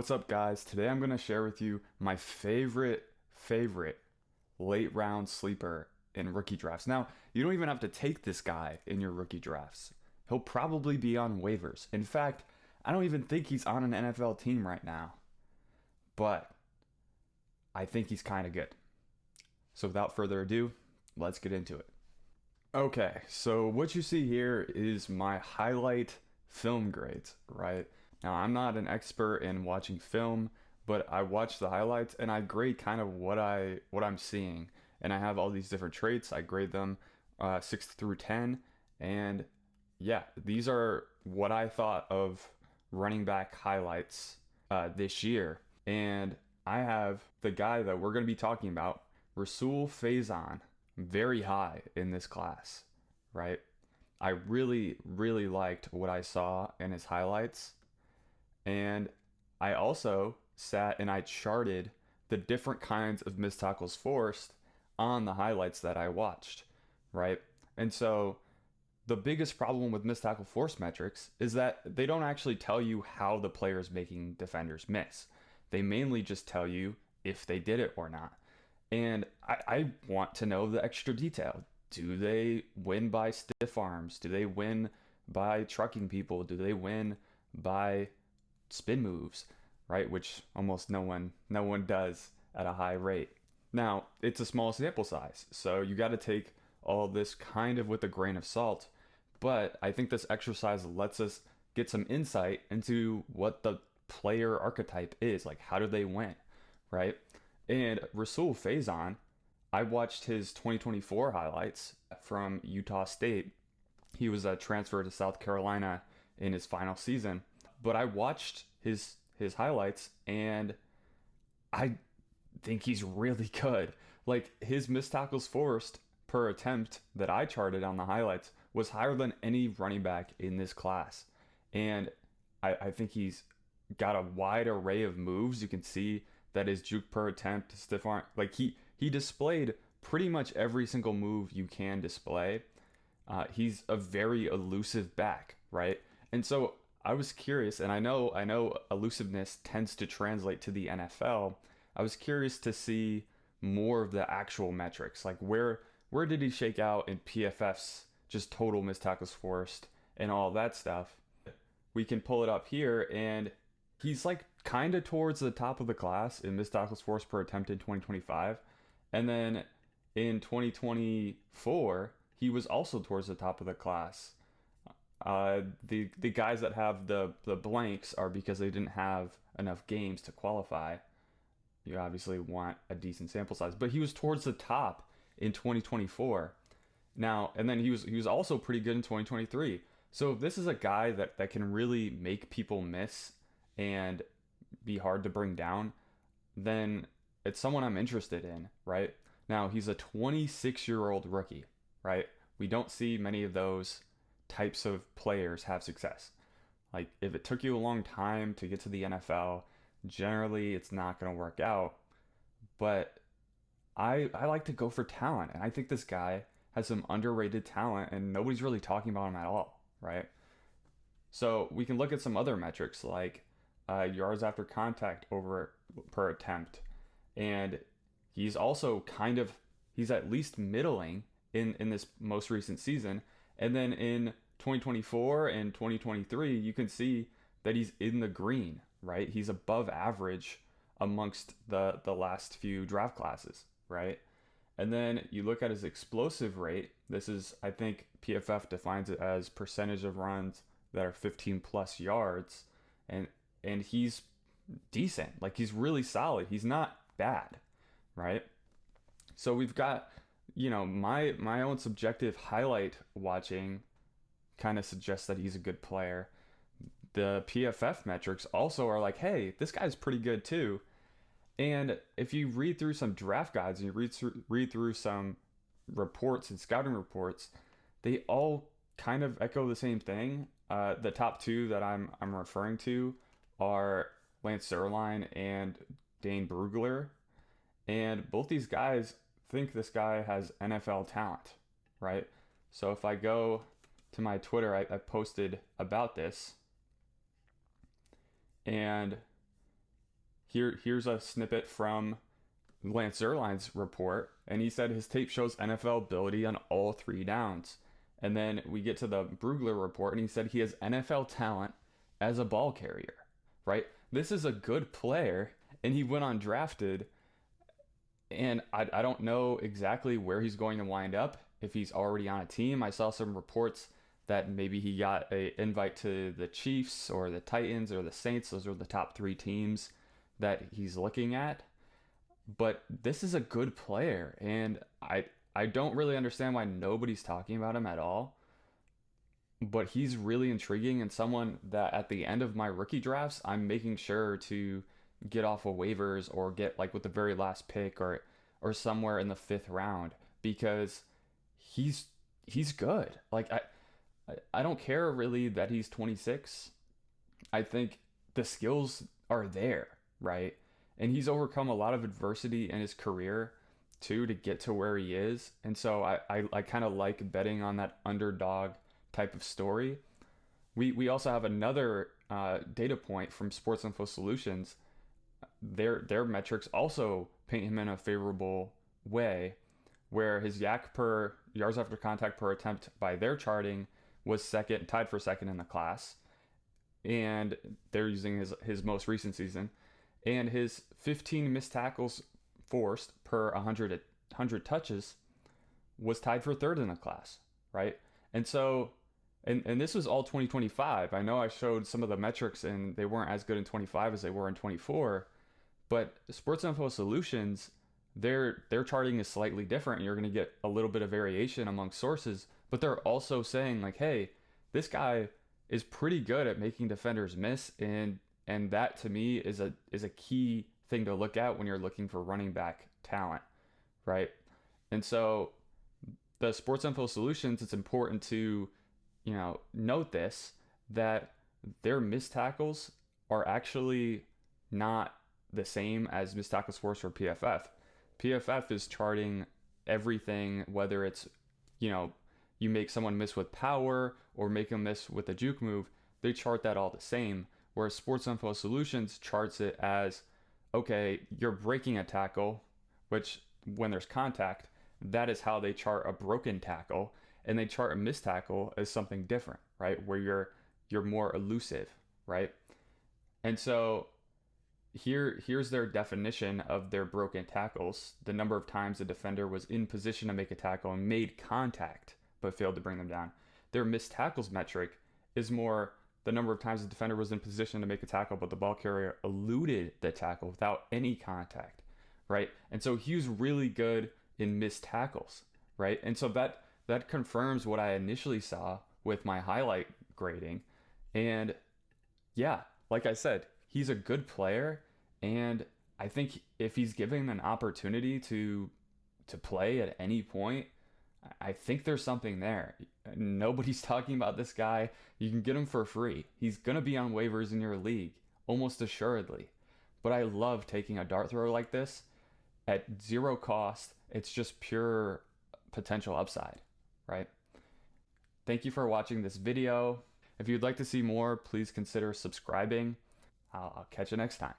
What's up, guys? Today I'm going to share with you my favorite late round sleeper in rookie drafts. Now, you don't even have to take this guy in your rookie drafts. He'll probably be on waivers. In fact, I don't even think he's on an NFL team right now, but I think he's kind of good. So without further ado, let's get into it. Okay, so what you see here is my highlight film grades, right? Now, I'm not an expert in watching film, but I watch the highlights and I grade kind of what I'm seeing. And I have all these different traits. I grade them 6 through 10, and yeah, these are what I thought of running back highlights this year. And I have the guy that we're going to be talking about, Rasul Faison, very high in this class, right? I really liked what I saw in his highlights. And I also sat and I charted the different kinds of missed tackles forced on the highlights that I watched, right? And so the biggest problem with missed tackle force metrics is that they don't actually tell you how the player is making defenders miss. They mainly just tell you if they did it or not. And I want to know the extra detail. Do they win by stiff arms? Do they win by trucking people? Do they win by spin moves, right? Which almost no one does at a high rate. Now, it's a small sample size, so you got to take all this kind of with a grain of salt. But I think this exercise lets us get some insight into what the player archetype is. Like, how do they win, right? And Rasul Faison, I watched his 2024 highlights from Utah State. He was a transfer to South Carolina in his final season, but I watched his highlights and I think he's really good. Like, his missed tackles forced per attempt that I charted on the highlights was higher than any running back in this class. And I think he's got a wide array of moves. You can see that his juke per attempt, stiff arm, like he displayed pretty much every single move you can display. He's a very elusive back, right? And so I was curious, and I know elusiveness tends to translate to the NFL. I was curious to see more of the actual metrics, like where did he shake out in PFF's just total missed tackles forced and all that stuff. We can pull it up here, and he's like kind of towards the top of the class in missed tackles forced per attempt in 2025, and then in 2024 he was also towards the top of the class. The guys that have the blanks are because they didn't have enough games to qualify. You obviously want a decent sample size, but he was towards the top in 2024. Now, and then he was also pretty good in 2023. So if this is a guy that can really make people miss and be hard to bring down, then it's someone I'm interested in, right? Now, he's a 26-year-old rookie, right? We don't see many of those types of players have success. Like, if it took you a long time to get to the NFL, generally it's not going to work out. But I like to go for talent, and I think this guy has some underrated talent, and nobody's really talking about him at all, right? So we can look at some other metrics like yards after contact over per attempt, and he's also he's at least middling in this most recent season, and then in 2024 and 2023 you can see that he's in the green, right? He's above average amongst the last few draft classes, right? And then you look at his explosive rate. This is, I think PFF defines it as percentage of runs that are 15 plus yards, and he's decent. Like, he's really solid. He's not bad, right? So we've got, my own subjective highlight watching kind of suggests that he's a good player. The PFF metrics also are like, hey, this guy's pretty good too. And if you read through some draft guides and you read through some reports and scouting reports, they all kind of echo the same thing. The top two that I'm referring to are Lance Zierlein and Dane Brugler, and both these guys think this guy has NFL talent, right? So if I go to my Twitter, I posted about this, and Here's a snippet from Lance Zierlein's report, and he said his tape shows NFL ability on all three downs. And then we get to the Brugler report, and he said he has NFL talent as a ball carrier, right? This is a good player, and he went undrafted. And I don't know exactly where he's going to wind up, if he's already on a team. I saw some reports that maybe he got an invite to the Chiefs or the Titans or the Saints. Those are the top three teams that he's looking at. But this is a good player, and I don't really understand why nobody's talking about him at all. But he's really intriguing, and someone that at the end of my rookie drafts, I'm making sure to get off of waivers or get like with the very last pick or somewhere in the 5th round, because he's good. Like I don't care really that he's 26. I think the skills are there, right? And he's overcome a lot of adversity in his career too to get to where he is. And so I kind of like betting on that underdog type of story. We also have another data point from Sports Info Solutions. Their metrics also paint him in a favorable way, where his yak per yards after contact per attempt by their charting was second, tied for second in the class, and they're using his most recent season, and his 15 missed tackles forced per 100 touches was tied for third in the class, right? And so, and this was all 2025. I know I showed some of the metrics and they weren't as good in 25 as they were in 24, but Sports Info Solutions, their charting is slightly different, and you're going to get a little bit of variation among sources, but they're also saying like, hey, this guy is pretty good at making defenders miss, and that to me is a key thing to look at when you're looking for running back talent, right? And so the Sports Info Solutions, it's important to, note this, that their missed tackles are actually not the same as missed tackles forced for PFF. PFF is charting everything, whether it's, you make someone miss with power or make them miss with a juke move, they chart that all the same. Whereas Sports Info Solutions charts it as, okay, you're breaking a tackle, which when there's contact, that is how they chart a broken tackle, and they chart a missed tackle as something different, right? Where you're more elusive, right? And so here's their definition of their broken tackles: the number of times a defender was in position to make a tackle and made contact but failed to bring them down. Their missed tackles metric is more the number of times the defender was in position to make a tackle but the ball carrier eluded the tackle without any contact, right? And so he was really good in missed tackles, right? And so that confirms what I initially saw with my highlight grading. And yeah, like I said, he's a good player, and I think if he's given an opportunity to play at any point, I think there's something there. Nobody's talking about this guy. You can get him for free. He's going to be on waivers in your league, almost assuredly. But I love taking a dart thrower like this at zero cost. It's just pure potential upside, right? Thank you for watching this video. If you'd like to see more, please consider subscribing. I'll catch you next time.